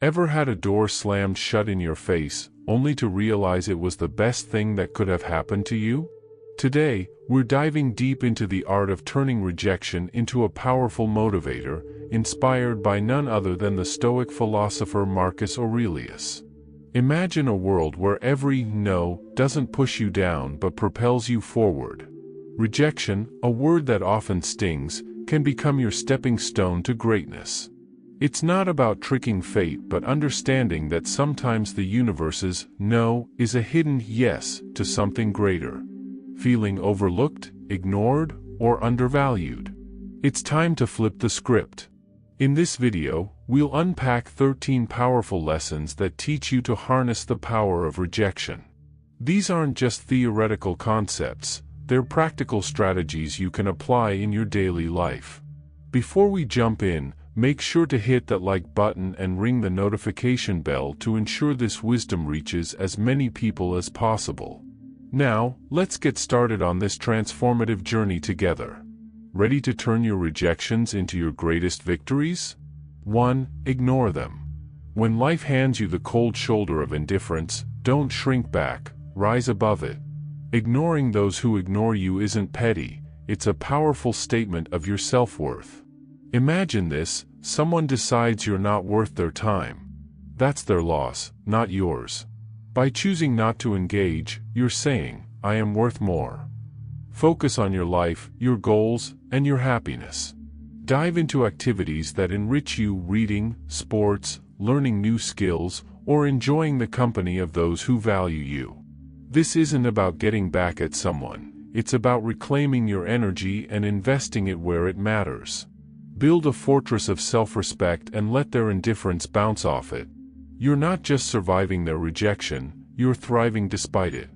Ever had a door slammed shut in your face, only to realize it was the best thing that could have happened to you? Today, we're diving deep into the art of turning rejection into a powerful motivator, inspired by none other than the Stoic philosopher Marcus Aurelius. Imagine a world where every no doesn't push you down but propels you forward. Rejection, a word that often stings, can become your stepping stone to greatness. It's not about tricking fate but understanding that sometimes the universe's no is a hidden yes to something greater. Feeling overlooked, ignored, or undervalued? It's time to flip the script. In this video, we'll unpack 13 powerful lessons that teach you to harness the power of rejection. These aren't just theoretical concepts, they're practical strategies you can apply in your daily life. Before we jump in, make sure to hit that like button and ring the notification bell to ensure this wisdom reaches as many people as possible. Now, let's get started on this transformative journey together. Ready to turn your rejections into your greatest victories? 1. Ignore them. When life hands you the cold shoulder of indifference, don't shrink back, rise above it. Ignoring those who ignore you isn't petty, it's a powerful statement of your self-worth. Imagine this: someone decides you're not worth their time. That's their loss, not yours. By choosing not to engage, you're saying, "I am worth more." Focus on your life, your goals, and your happiness. Dive into activities that enrich you: reading, sports, learning new skills, or enjoying the company of those who value you. This isn't about getting back at someone, it's about reclaiming your energy and investing it where it matters. Build a fortress of self-respect and let their indifference bounce off it. You're not just surviving their rejection, you're thriving despite it.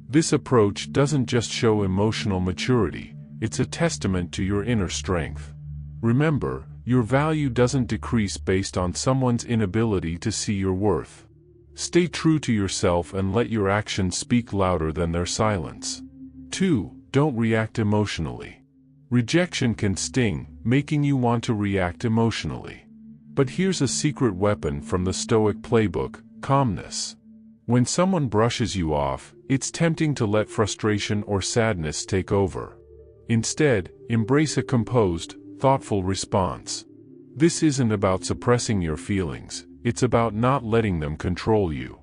This approach doesn't just show emotional maturity, it's a testament to your inner strength. Remember, your value doesn't decrease based on someone's inability to see your worth. Stay true to yourself and let your actions speak louder than their silence. 2. Don't react emotionally. Rejection can sting, making you want to react emotionally. But here's a secret weapon from the Stoic playbook: calmness. When someone brushes you off, it's tempting to let frustration or sadness take over. Instead, embrace a composed, thoughtful response. This isn't about suppressing your feelings, it's about not letting them control you.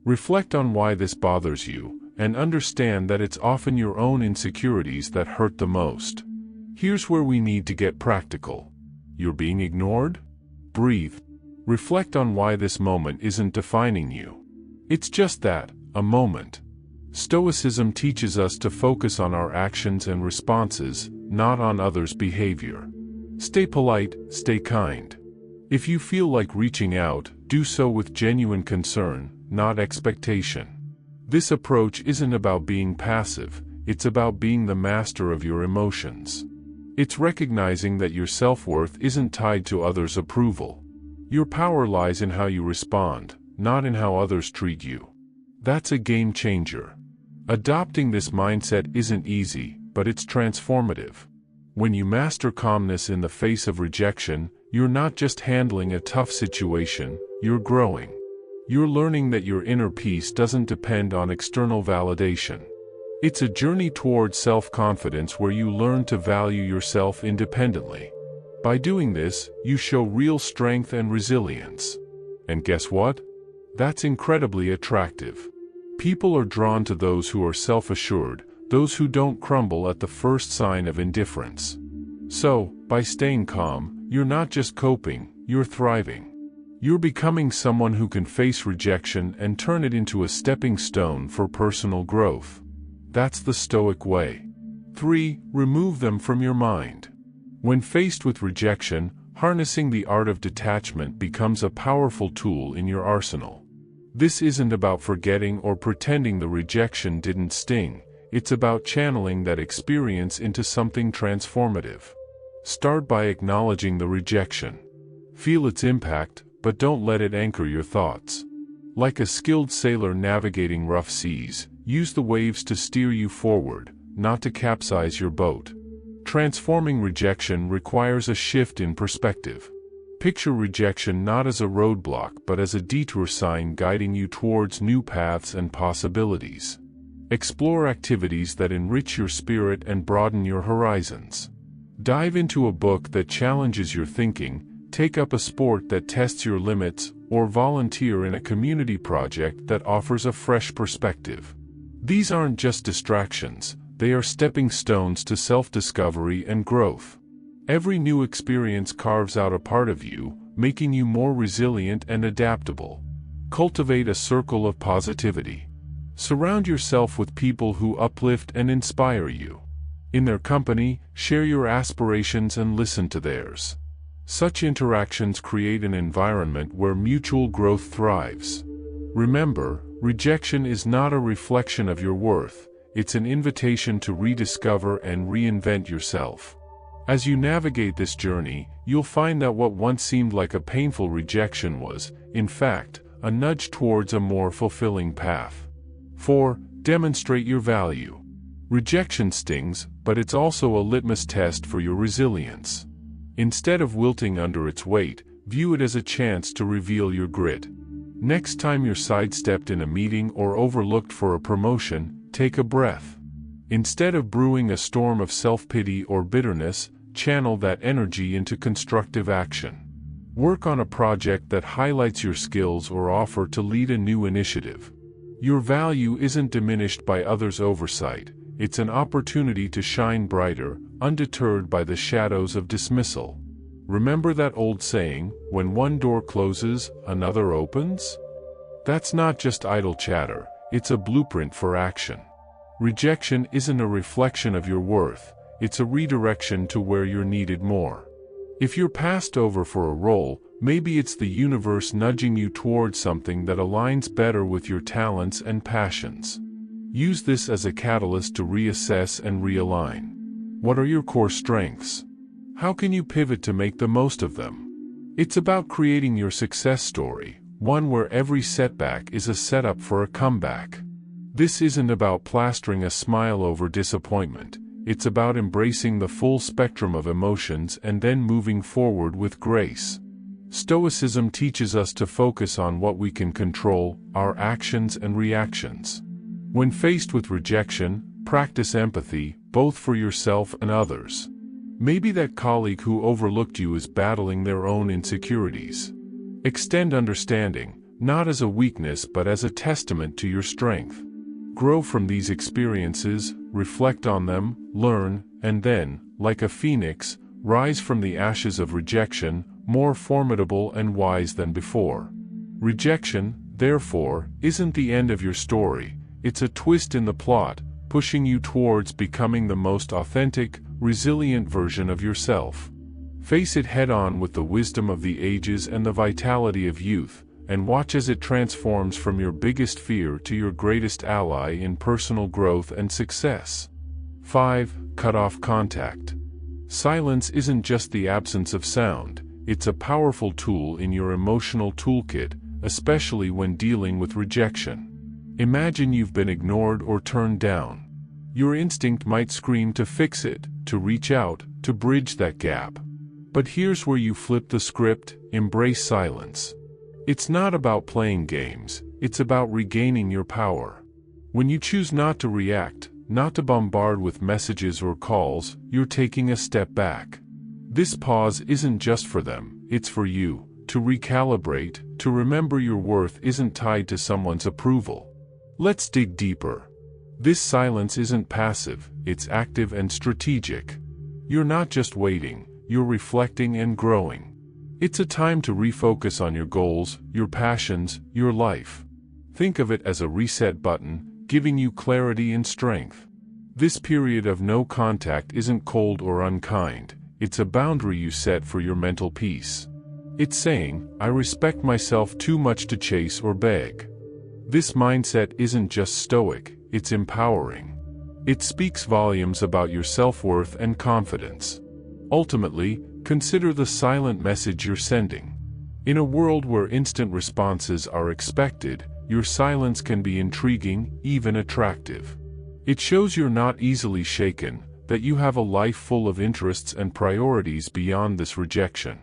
Reflect on why this bothers you, and understand that it's often your own insecurities that hurt the most. Here's where we need to get practical. You're being ignored? Breathe. Reflect on why this moment isn't defining you. It's just that, a moment. Stoicism teaches us to focus on our actions and responses, not on others' behavior. Stay polite, stay kind. If you feel like reaching out, do so with genuine concern, not expectation. This approach isn't about being passive, it's about being the master of your emotions. It's recognizing that your self-worth isn't tied to others' approval. Your power lies in how you respond, not in how others treat you. That's a game changer. Adopting this mindset isn't easy, but it's transformative. When you master calmness in the face of rejection, you're not just handling a tough situation, you're growing. You're learning that your inner peace doesn't depend on external validation. It's a journey toward self-confidence where you learn to value yourself independently. By doing this, you show real strength and resilience. And guess what? That's incredibly attractive. People are drawn to those who are self-assured, those who don't crumble at the first sign of indifference. So, by staying calm, you're not just coping, you're thriving. You're becoming someone who can face rejection and turn it into a stepping stone for personal growth. That's the Stoic way. 3. Remove them from your mind. When faced with rejection, harnessing the art of detachment becomes a powerful tool in your arsenal. This isn't about forgetting or pretending the rejection didn't sting, it's about channeling that experience into something transformative. Start by acknowledging the rejection. Feel its impact, but don't let it anchor your thoughts. Like a skilled sailor navigating rough seas, use the waves to steer you forward, not to capsize your boat. Transforming rejection requires a shift in perspective. Picture rejection not as a roadblock but as a detour sign guiding you towards new paths and possibilities. Explore activities that enrich your spirit and broaden your horizons. Dive into a book that challenges your thinking, take up a sport that tests your limits, or volunteer in a community project that offers a fresh perspective. These aren't just distractions, they are stepping stones to self-discovery and growth. Every new experience carves out a part of you, making you more resilient and adaptable. Cultivate a circle of positivity. Surround yourself with people who uplift and inspire you. In their company, share your aspirations and listen to theirs. Such interactions create an environment where mutual growth thrives. Remember, rejection is not a reflection of your worth, it's an invitation to rediscover and reinvent yourself. As you navigate this journey, you'll find that what once seemed like a painful rejection was, in fact, a nudge towards a more fulfilling path. 4. Demonstrate your value. Rejection stings, but it's also a litmus test for your resilience. Instead of wilting under its weight, view it as a chance to reveal your grit. Next time you're sidestepped in a meeting or overlooked for a promotion, take a breath. Instead of brewing a storm of self-pity or bitterness, channel that energy into constructive action. Work on a project that highlights your skills or offer to lead a new initiative. Your value isn't diminished by others' oversight, it's an opportunity to shine brighter, undeterred by the shadows of dismissal. Remember that old saying, when one door closes, another opens? That's not just idle chatter, it's a blueprint for action. Rejection isn't a reflection of your worth, it's a redirection to where you're needed more. If you're passed over for a role, maybe it's the universe nudging you towards something that aligns better with your talents and passions. Use this as a catalyst to reassess and realign. What are your core strengths? How can you pivot to make the most of them? It's about creating your success story, one where every setback is a setup for a comeback. This isn't about plastering a smile over disappointment, it's about embracing the full spectrum of emotions and then moving forward with grace. Stoicism teaches us to focus on what we can control, our actions and reactions. When faced with rejection, practice empathy, both for yourself and others. Maybe that colleague who overlooked you is battling their own insecurities. Extend understanding, not as a weakness but as a testament to your strength. Grow from these experiences, reflect on them, learn, and then, like a phoenix, rise from the ashes of rejection, more formidable and wise than before. Rejection, therefore, isn't the end of your story, it's a twist in the plot, pushing you towards becoming the most authentic, resilient version of yourself. Face it head-on with the wisdom of the ages and the vitality of youth, and watch as it transforms from your biggest fear to your greatest ally in personal growth and success. 5. Cut off contact. Silence isn't just the absence of sound, it's a powerful tool in your emotional toolkit, especially when dealing with rejection. Imagine you've been ignored or turned down. Your instinct might scream to fix it, to reach out, to bridge that gap. But here's where you flip the script, embrace silence. It's not about playing games, it's about regaining your power. When you choose not to react, not to bombard with messages or calls, you're taking a step back. This pause isn't just for them, it's for you, to recalibrate, to remember your worth isn't tied to someone's approval. Let's dig deeper. This silence isn't passive, it's active and strategic. You're not just waiting, you're reflecting and growing. It's a time to refocus on your goals, your passions, your life. Think of it as a reset button, giving you clarity and strength. This period of no contact isn't cold or unkind, it's a boundary you set for your mental peace. It's saying, I respect myself too much to chase or beg. This mindset isn't just stoic, it's empowering. It speaks volumes about your self-worth and confidence. Ultimately, consider the silent message you're sending. In a world where instant responses are expected, your silence can be intriguing, even attractive. It shows you're not easily shaken, that you have a life full of interests and priorities beyond this rejection.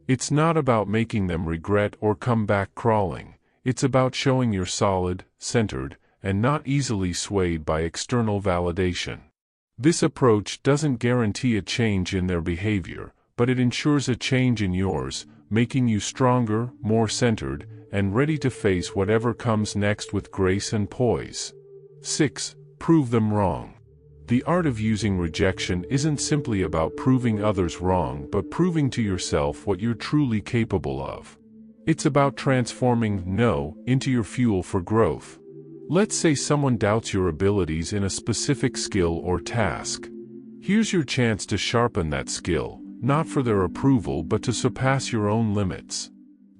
It's not about making them regret or come back crawling. It's about showing you're solid, centered, and not easily swayed by external validation. This approach doesn't guarantee a change in their behavior, but it ensures a change in yours, making you stronger, more centered, and ready to face whatever comes next with grace and poise. 6. Prove them wrong. The art of using rejection isn't simply about proving others wrong but proving to yourself what you're truly capable of. It's about transforming no into your fuel for growth. Let's say someone doubts your abilities in a specific skill or task. Here's your chance to sharpen that skill, not for their approval but to surpass your own limits.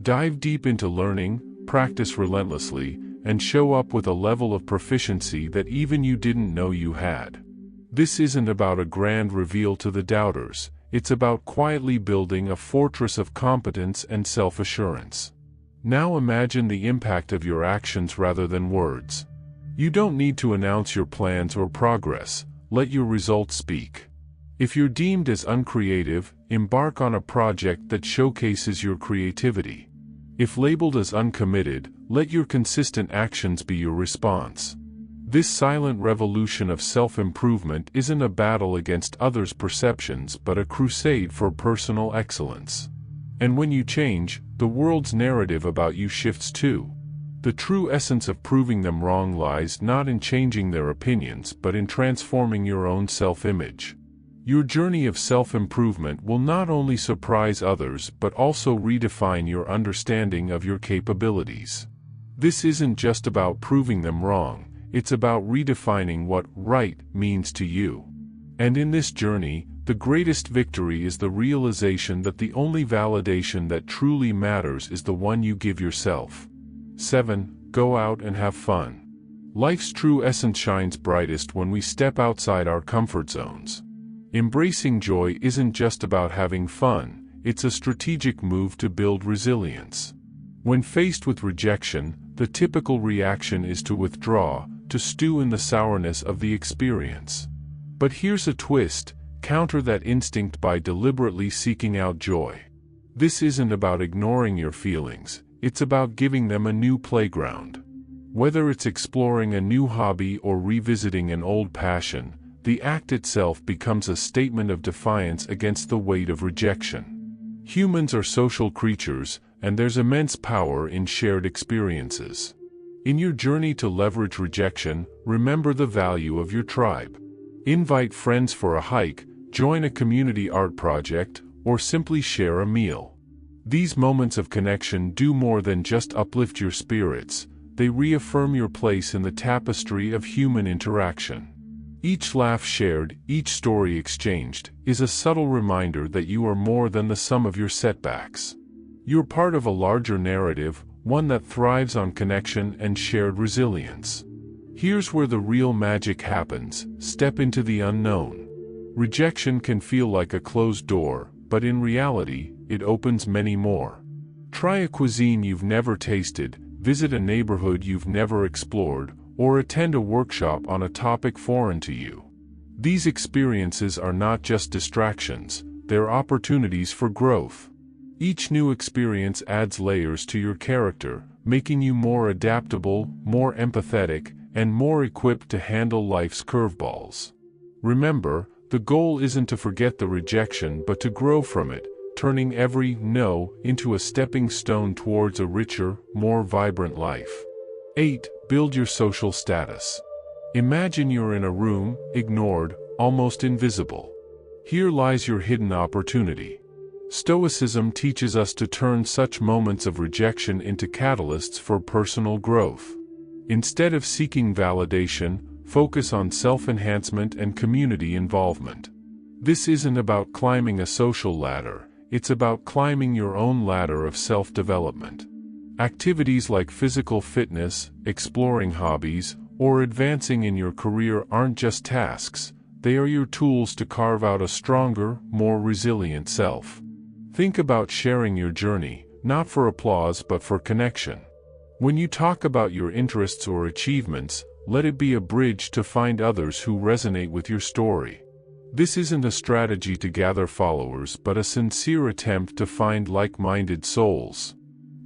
Dive deep into learning, practice relentlessly, and show up with a level of proficiency that even you didn't know you had. This isn't about a grand reveal to the doubters, it's about quietly building a fortress of competence and self-assurance. Now imagine the impact of your actions rather than words. You don't need to announce your plans or progress, let your results speak. If you're deemed as uncreative, embark on a project that showcases your creativity. If labeled as uncommitted, let your consistent actions be your response. This silent revolution of self-improvement isn't a battle against others' perceptions but a crusade for personal excellence. And when you change, the world's narrative about you shifts too. The true essence of proving them wrong lies not in changing their opinions but in transforming your own self-image. Your journey of self-improvement will not only surprise others but also redefine your understanding of your capabilities. This isn't just about proving them wrong, it's about redefining what right means to you. And in this journey, the greatest victory is the realization that the only validation that truly matters is the one you give yourself. 7. Go out and have fun. Life's true essence shines brightest when we step outside our comfort zones. Embracing joy isn't just about having fun, it's a strategic move to build resilience. When faced with rejection, the typical reaction is to withdraw, to stew in the sourness of the experience. But here's a twist: counter that instinct by deliberately seeking out joy. This isn't about ignoring your feelings, it's about giving them a new playground. Whether it's exploring a new hobby or revisiting an old passion, the act itself becomes a statement of defiance against the weight of rejection. Humans are social creatures, and there's immense power in shared experiences. In your journey to leverage rejection, remember the value of your tribe. Invite friends for a hike, join a community art project, or simply share a meal. These moments of connection do more than just uplift your spirits, they reaffirm your place in the tapestry of human interaction. Each laugh shared, each story exchanged, is a subtle reminder that you are more than the sum of your setbacks. You're part of a larger narrative, one that thrives on connection and shared resilience. Here's where the real magic happens: step into the unknown. Rejection can feel like a closed door, but in reality, it opens many more. Try a cuisine you've never tasted, visit a neighborhood you've never explored, or attend a workshop on a topic foreign to you. These experiences are not just distractions, they're opportunities for growth. Each new experience adds layers to your character, making you more adaptable, more empathetic, and more equipped to handle life's curveballs. Remember, the goal isn't to forget the rejection but to grow from it, turning every no into a stepping stone towards a richer, more vibrant life. 8. Build your social status. Imagine you're in a room, ignored, almost invisible. Here lies your hidden opportunity. Stoicism teaches us to turn such moments of rejection into catalysts for personal growth. Instead of seeking validation, focus on self-enhancement and community involvement. This isn't about climbing a social ladder, it's about climbing your own ladder of self-development. Activities like physical fitness, exploring hobbies, or advancing in your career aren't just tasks, they are your tools to carve out a stronger, more resilient self. Think about sharing your journey, not for applause but for connection. When you talk about your interests or achievements, let it be a bridge to find others who resonate with your story. This isn't a strategy to gather followers but a sincere attempt to find like-minded souls.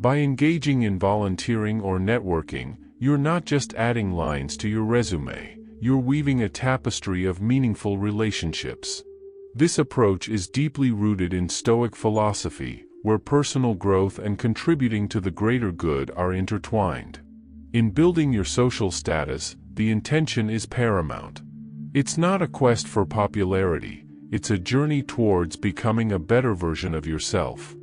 By engaging in volunteering or networking, you're not just adding lines to your resume, you're weaving a tapestry of meaningful relationships. This approach is deeply rooted in Stoic philosophy, where personal growth and contributing to the greater good are intertwined. In building your social status, the intention is paramount. It's not a quest for popularity, it's a journey towards becoming a better version of yourself.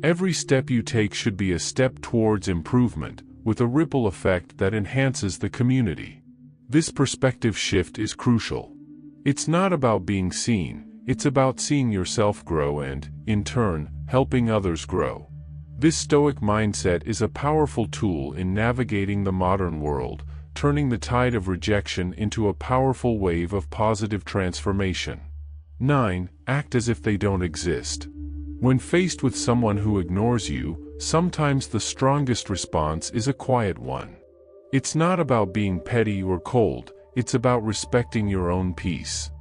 Every step you take should be a step towards improvement, with a ripple effect that enhances the community. This perspective shift is crucial. It's not about being seen, it's about seeing yourself grow and, in turn, helping others grow. This Stoic mindset is a powerful tool in navigating the modern world, turning the tide of rejection into a powerful wave of positive transformation. 9. Act as if they don't exist. When faced with someone who ignores you, sometimes the strongest response is a quiet one. It's not about being petty or cold, it's about respecting your own peace.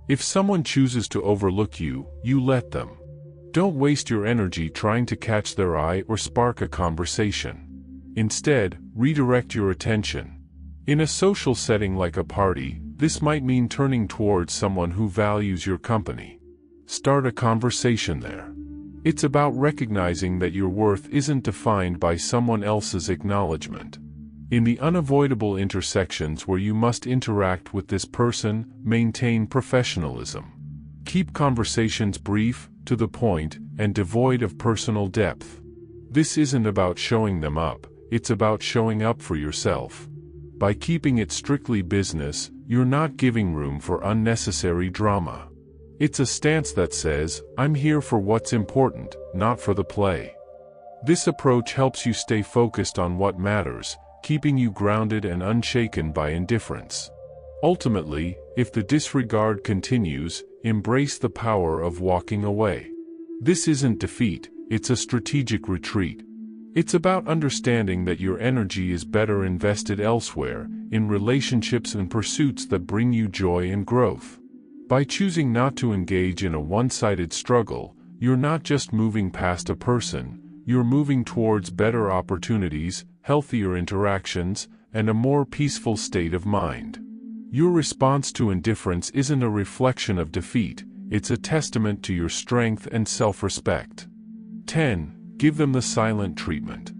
If someone chooses to overlook you, you let them. Don't waste your energy trying to catch their eye or spark a conversation. Instead, redirect your attention. In a social setting like a party, this might mean turning towards someone who values your company. Start a conversation there. It's about recognizing that your worth isn't defined by someone else's acknowledgement. In the unavoidable intersections where you must interact with this person, maintain professionalism. Keep conversations brief, to the point, and devoid of personal depth. This isn't about showing them up, it's about showing up for yourself. By keeping it strictly business, you're not giving room for unnecessary drama. It's a stance that says, I'm here for what's important, not for the play. This approach helps you stay focused on what matters, keeping you grounded and unshaken by indifference. Ultimately, if the disregard continues, embrace the power of walking away. This isn't defeat, it's a strategic retreat. It's about understanding that your energy is better invested elsewhere, in relationships and pursuits that bring you joy and growth. By choosing not to engage in a one-sided struggle, you're not just moving past a person, you're moving towards better opportunities, healthier interactions, and a more peaceful state of mind. Your response to indifference isn't a reflection of defeat, it's a testament to your strength and self-respect. 10. Give them the silent treatment.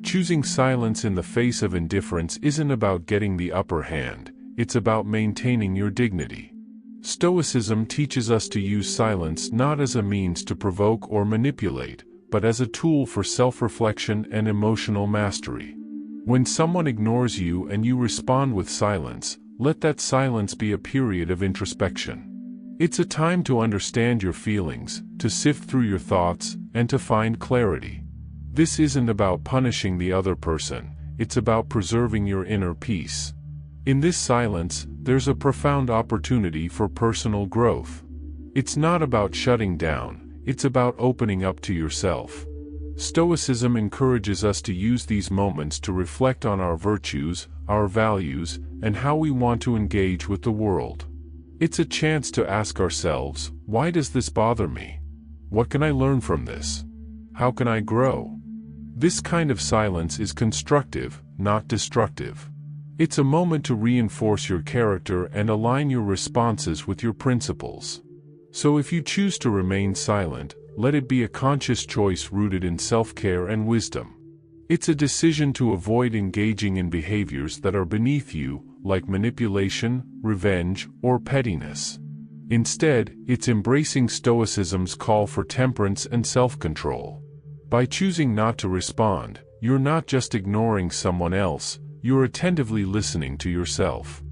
Choosing silence in the face of indifference isn't about getting the upper hand, it's about maintaining your dignity. Stoicism teaches us to use silence not as a means to provoke or manipulate, but as a tool for self-reflection and emotional mastery. When someone ignores you and you respond with silence, let that silence be a period of introspection. It's a time to understand your feelings, to sift through your thoughts, and to find clarity. This isn't about punishing the other person, it's about preserving your inner peace. In this silence, there's a profound opportunity for personal growth. It's not about shutting down, it's about opening up to yourself. Stoicism encourages us to use these moments to reflect on our virtues, our values, and how we want to engage with the world. It's a chance to ask ourselves, why does this bother me? What can I learn from this? How can I grow? This kind of silence is constructive, not destructive. It's a moment to reinforce your character and align your responses with your principles. So if you choose to remain silent, let it be a conscious choice rooted in self-care and wisdom. It's a decision to avoid engaging in behaviors that are beneath you, like manipulation, revenge, or pettiness. Instead, it's embracing Stoicism's call for temperance and self-control. By choosing not to respond, you're not just ignoring someone else, you're attentively listening to yourself.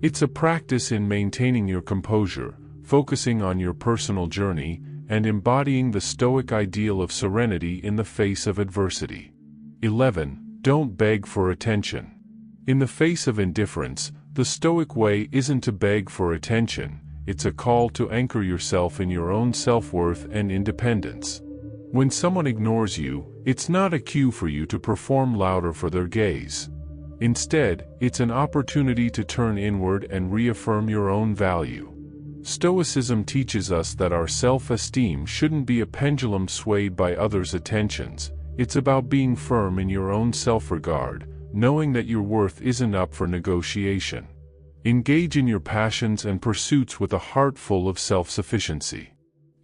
It's a practice in maintaining your composure, focusing on your personal journey, and embodying the Stoic ideal of serenity in the face of adversity. 11. Don't beg for attention. In the face of indifference, the Stoic way isn't to beg for attention, it's a call to anchor yourself in your own self-worth and independence. When someone ignores you, it's not a cue for you to perform louder for their gaze. Instead, it's an opportunity to turn inward and reaffirm your own value. Stoicism teaches us that our self-esteem shouldn't be a pendulum swayed by others' attentions. It's about being firm in your own self-regard, knowing that your worth isn't up for negotiation. Engage in your passions and pursuits with a heart full of self-sufficiency.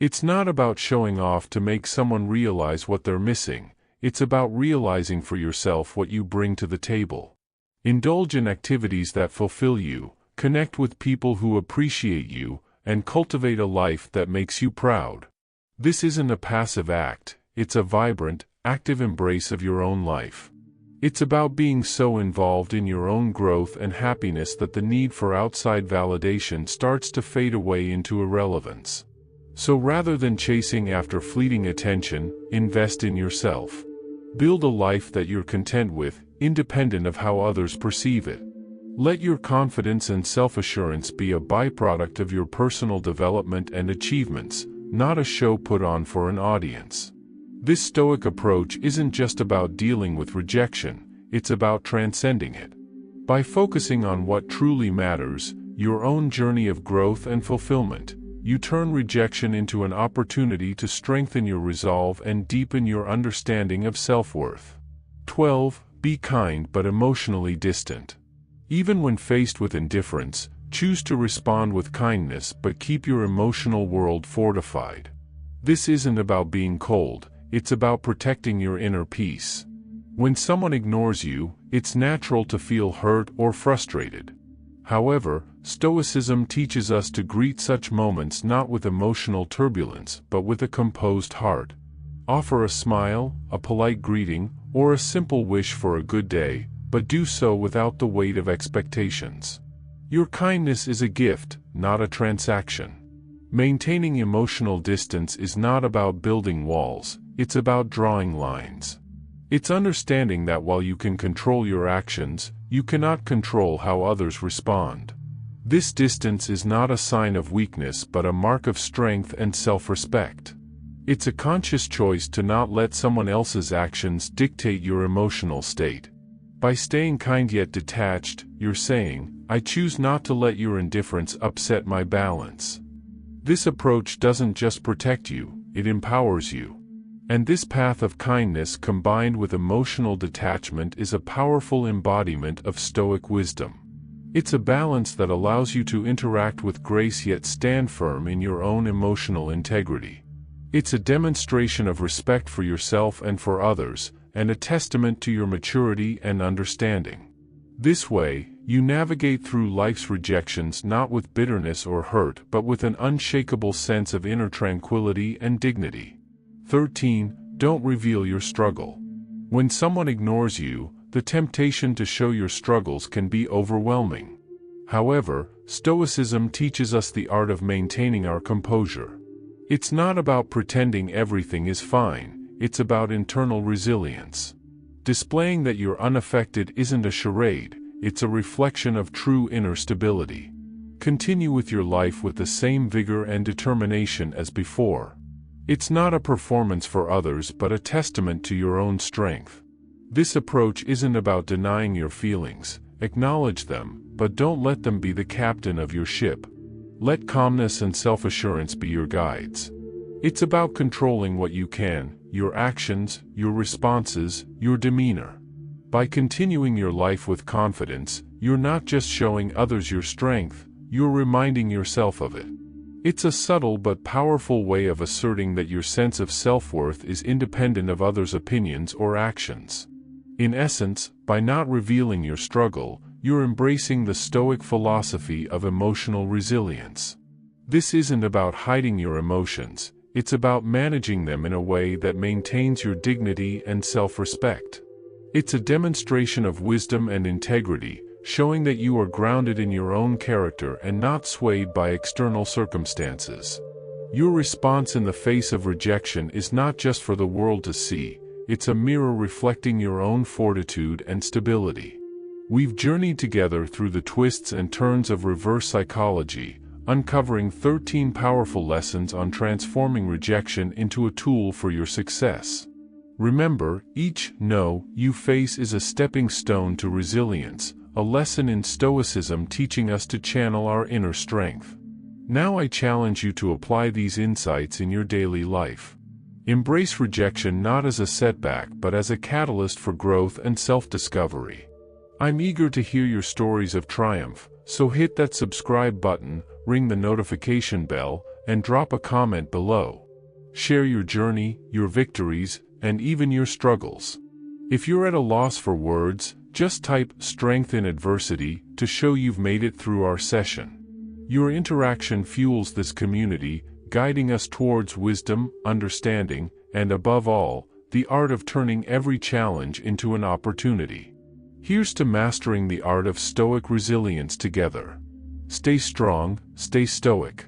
It's not about showing off to make someone realize what they're missing. It's about realizing for yourself what you bring to the table. Indulge in activities that fulfill you, connect with people who appreciate you, and cultivate a life that makes you proud. This isn't a passive act, it's a vibrant, active embrace of your own life. It's about being so involved in your own growth and happiness that the need for outside validation starts to fade away into irrelevance. So rather than chasing after fleeting attention, invest in yourself. Build a life that you're content with, independent of how others perceive it. Let your confidence and self-assurance be a byproduct of your personal development and achievements, not a show put on for an audience. This Stoic approach isn't just about dealing with rejection, it's about transcending it. By focusing on what truly matters, your own journey of growth and fulfillment, you turn rejection into an opportunity to strengthen your resolve and deepen your understanding of self-worth. 12. Be kind but emotionally distant. Even when faced with indifference, choose to respond with kindness but keep your emotional world fortified. This isn't about being cold, it's about protecting your inner peace. When someone ignores you, it's natural to feel hurt or frustrated. However, Stoicism teaches us to greet such moments not with emotional turbulence but with a composed heart. Offer a smile, a polite greeting, or a simple wish for a good day, but do so without the weight of expectations. Your kindness is a gift, not a transaction. Maintaining emotional distance is not about building walls, it's about drawing lines. It's understanding that while you can control your actions, you cannot control how others respond. This distance is not a sign of weakness but a mark of strength and self-respect. It's a conscious choice to not let someone else's actions dictate your emotional state. By staying kind yet detached, you're saying, "I choose not to let your indifference upset my balance." This approach doesn't just protect you, it empowers you. And this path of kindness combined with emotional detachment is a powerful embodiment of Stoic wisdom. It's a balance that allows you to interact with grace yet stand firm in your own emotional integrity. It's a demonstration of respect for yourself and for others, and a testament to your maturity and understanding. This way, you navigate through life's rejections not with bitterness or hurt but with an unshakable sense of inner tranquility and dignity. 13. Don't reveal your struggle. When someone ignores you, the temptation to show your struggles can be overwhelming. However, Stoicism teaches us the art of maintaining our composure. It's not about pretending everything is fine, it's about internal resilience. Displaying that you're unaffected isn't a charade, it's a reflection of true inner stability. Continue with your life with the same vigor and determination as before. It's not a performance for others but a testament to your own strength. This approach isn't about denying your feelings, acknowledge them, but don't let them be the captain of your ship. Let calmness and self-assurance be your guides. It's about controlling what you can, your actions, your responses, your demeanor. By continuing your life with confidence, you're not just showing others your strength, you're reminding yourself of it. It's a subtle but powerful way of asserting that your sense of self-worth is independent of others' opinions or actions. In essence, by not revealing your struggle, you're embracing the Stoic philosophy of emotional resilience. This isn't about hiding your emotions, it's about managing them in a way that maintains your dignity and self-respect. It's a demonstration of wisdom and integrity, showing that you are grounded in your own character and not swayed by external circumstances. Your response in the face of rejection is not just for the world to see, it's a mirror reflecting your own fortitude and stability. We've journeyed together through the twists and turns of reverse psychology, uncovering 13 powerful lessons on transforming rejection into a tool for your success. Remember, each "no" you face is a stepping stone to resilience, a lesson in Stoicism teaching us to channel our inner strength. Now I challenge you to apply these insights in your daily life. Embrace rejection not as a setback but as a catalyst for growth and self-discovery. I'm eager to hear your stories of triumph, so hit that subscribe button, ring the notification bell, and drop a comment below. Share your journey, your victories, and even your struggles. If you're at a loss for words, just type "strength in adversity" to show you've made it through our session. Your interaction fuels this community, guiding us towards wisdom, understanding, and above all, the art of turning every challenge into an opportunity. Here's to mastering the art of Stoic resilience together. Stay strong, stay stoic.